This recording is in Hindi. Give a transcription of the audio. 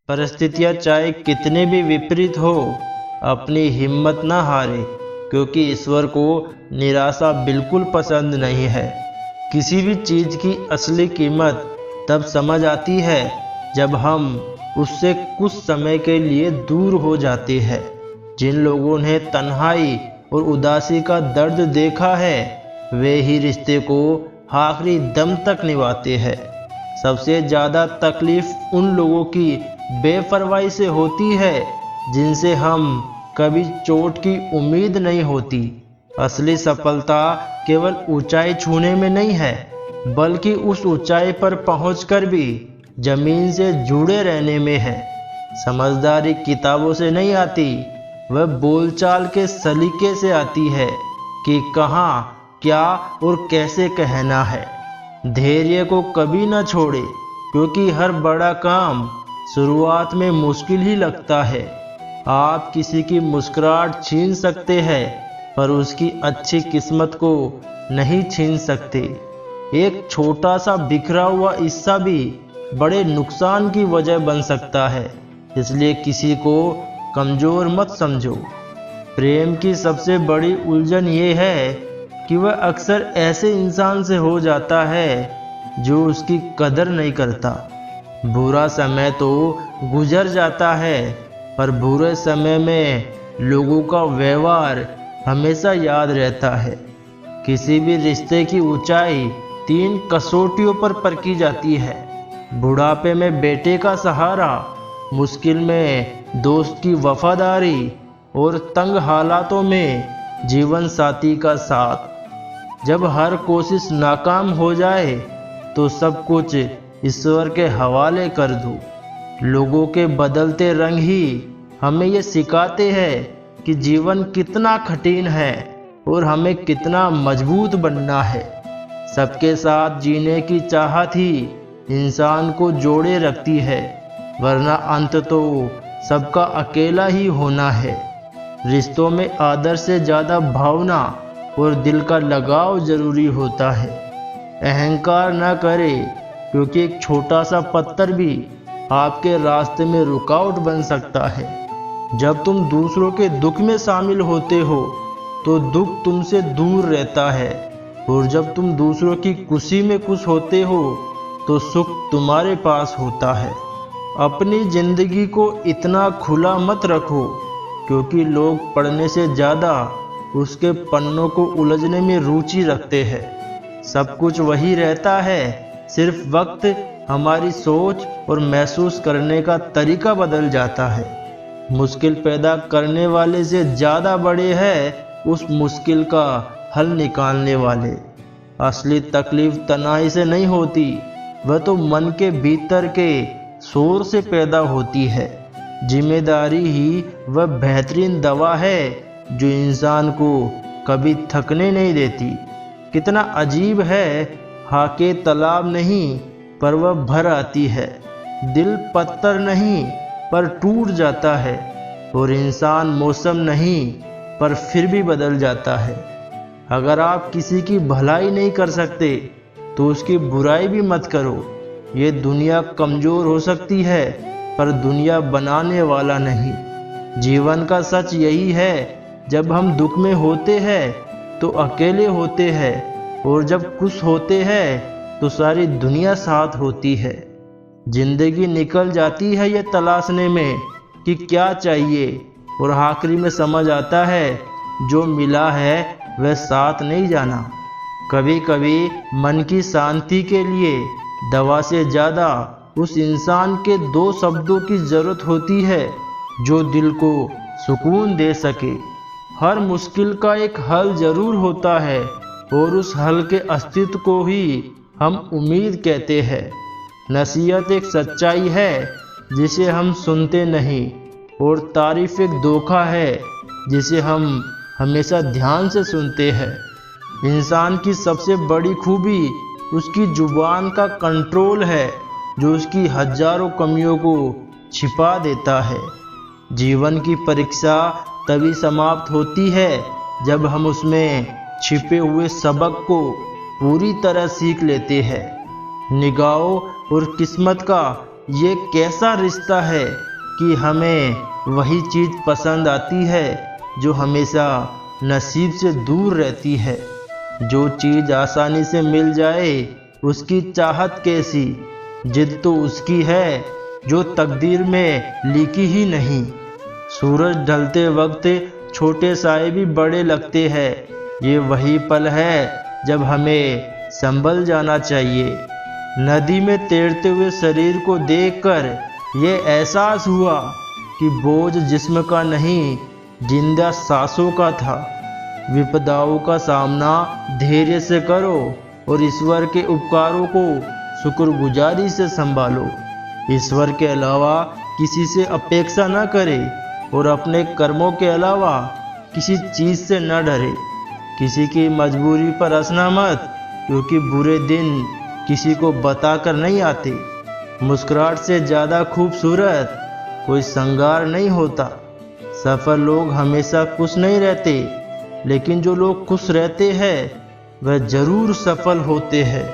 परिस्थितियाँ चाहे कितने भी विपरीत हो, अपनी हिम्मत ना हारे, क्योंकि ईश्वर को निराशा बिल्कुल पसंद नहीं है। किसी भी चीज़ की असली कीमत तब समझ आती है जब हम उससे कुछ समय के लिए दूर हो जाते हैं। जिन लोगों ने तन्हाई और उदासी का दर्द देखा है, वे ही रिश्ते को आखिरी दम तक निभाते हैं। सबसे ज़्यादा तकलीफ उन लोगों की बेपरवाही से होती है जिनसे हम कभी चोट की उम्मीद नहीं होती। असली सफलता केवल ऊंचाई छूने में नहीं है, बल्कि उस ऊंचाई पर पहुंचकर भी जमीन से जुड़े रहने में है। समझदारी किताबों से नहीं आती, वह बोलचाल के सलीके से आती है कि कहाँ, क्या और कैसे कहना है। धैर्य को कभी न छोड़े, क्योंकि हर बड़ा काम शुरुआत में मुश्किल ही लगता है। आप किसी की मुस्कुराहट छीन सकते हैं, पर उसकी अच्छी किस्मत को नहीं छीन सकते। एक छोटा सा बिखरा हुआ हिस्सा भी बड़े नुकसान की वजह बन सकता है। इसलिए किसी को कमज़ोर मत समझो। प्रेम की सबसे बड़ी उलझन ये है कि वह अक्सर ऐसे इंसान से हो जाता है जो उसकी कदर नहीं करता। बुरा समय तो गुजर जाता है, पर बुरे समय में लोगों का व्यवहार हमेशा याद रहता है। किसी भी रिश्ते की ऊंचाई 3 कसौटियों पर परखी जाती है। बुढ़ापे में बेटे का सहारा, मुश्किल में दोस्त की वफादारी और तंग हालातों में जीवन साथी का साथ। जब हर कोशिश नाकाम हो जाए तो सब कुछ ईश्वर के हवाले कर दो। लोगों के बदलते रंग ही हमें ये सिखाते हैं कि जीवन कितना कठिन है और हमें कितना मजबूत बनना है। सबके साथ जीने की चाहत ही इंसान को जोड़े रखती है, वरना अंत तो सबका अकेला ही होना है। रिश्तों में आदर से ज़्यादा भावना और दिल का लगाव जरूरी होता है। अहंकार न करें, क्योंकि एक छोटा सा पत्थर भी आपके रास्ते में रुकावट बन सकता है। जब तुम दूसरों के दुख में शामिल होते हो तो दुख तुमसे दूर रहता है, और जब तुम दूसरों की खुशी में खुश होते हो तो सुख तुम्हारे पास होता है। अपनी जिंदगी को इतना खुला मत रखो, क्योंकि लोग पढ़ने से ज़्यादा उसके पन्नों को उलझने में रुचि रखते हैं। सब कुछ वही रहता है, सिर्फ वक्त हमारी सोच और महसूस करने का तरीका बदल जाता है। मुश्किल पैदा करने वाले से ज़्यादा बड़े हैं उस मुश्किल का हल निकालने वाले। असली तकलीफ तनाई से नहीं होती, वह तो मन के भीतर के शोर से पैदा होती है। जिम्मेदारी ही वह बेहतरीन दवा है जो इंसान को कभी थकने नहीं देती। कितना अजीब है, हाके तालाब नहीं पर वह भर आती है। दिल पत्थर नहीं पर टूट जाता है, और इंसान मौसम नहीं पर फिर भी बदल जाता है। अगर आप किसी की भलाई नहीं कर सकते तो उसकी बुराई भी मत करो। ये दुनिया कमज़ोर हो सकती है, पर दुनिया बनाने वाला नहीं। जीवन का सच यही है, जब हम दुख में होते हैं तो अकेले होते हैं, और जब खुश होते हैं तो सारी दुनिया साथ होती है। जिंदगी निकल जाती है ये तलाशने में कि क्या चाहिए, और आखिरी में समझ आता है जो मिला है वह साथ नहीं जाना। कभी कभी मन की शांति के लिए दवा से ज़्यादा उस इंसान के 2 शब्दों की ज़रूरत होती है जो दिल को सुकून दे सके। हर मुश्किल का एक हल ज़रूर होता है, और उस हल के अस्तित्व को ही हम उम्मीद कहते हैं। नसीहत एक सच्चाई है जिसे हम सुनते नहीं, और तारीफ एक धोखा है जिसे हम हमेशा ध्यान से सुनते हैं। इंसान की सबसे बड़ी खूबी उसकी जुबान का कंट्रोल है, जो उसकी हजारों कमियों को छिपा देता है। जीवन की परीक्षा तभी समाप्त होती है जब हम उसमें छिपे हुए सबक को पूरी तरह सीख लेते हैं। निगाहों और किस्मत का ये कैसा रिश्ता है कि हमें वही चीज़ पसंद आती है जो हमेशा नसीब से दूर रहती है। जो चीज़ आसानी से मिल जाए उसकी चाहत कैसी, जिद तो उसकी है जो तकदीर में लिखी ही नहीं। सूरज ढलते वक्त छोटे साए भी बड़े लगते हैं। ये वही पल है जब हमें संभल जाना चाहिए। नदी में तैरते हुए शरीर को देखकर ये एहसास हुआ कि बोझ जिस्म का नहीं, जिंदा सांसों का था। विपदाओं का सामना धैर्य से करो और ईश्वर के उपकारों को शुक्रगुजारी से संभालो। ईश्वर के अलावा किसी से अपेक्षा न करे और अपने कर्मों के अलावा किसी चीज़ से न डरे। किसी की मजबूरी पर हंसना मत, क्योंकि बुरे दिन किसी को बताकर नहीं आते। मुस्कुराहट से ज़्यादा खूबसूरत कोई श्रृंगार नहीं होता। सफल लोग हमेशा खुश नहीं रहते, लेकिन जो लोग खुश रहते हैं वह जरूर सफल होते हैं।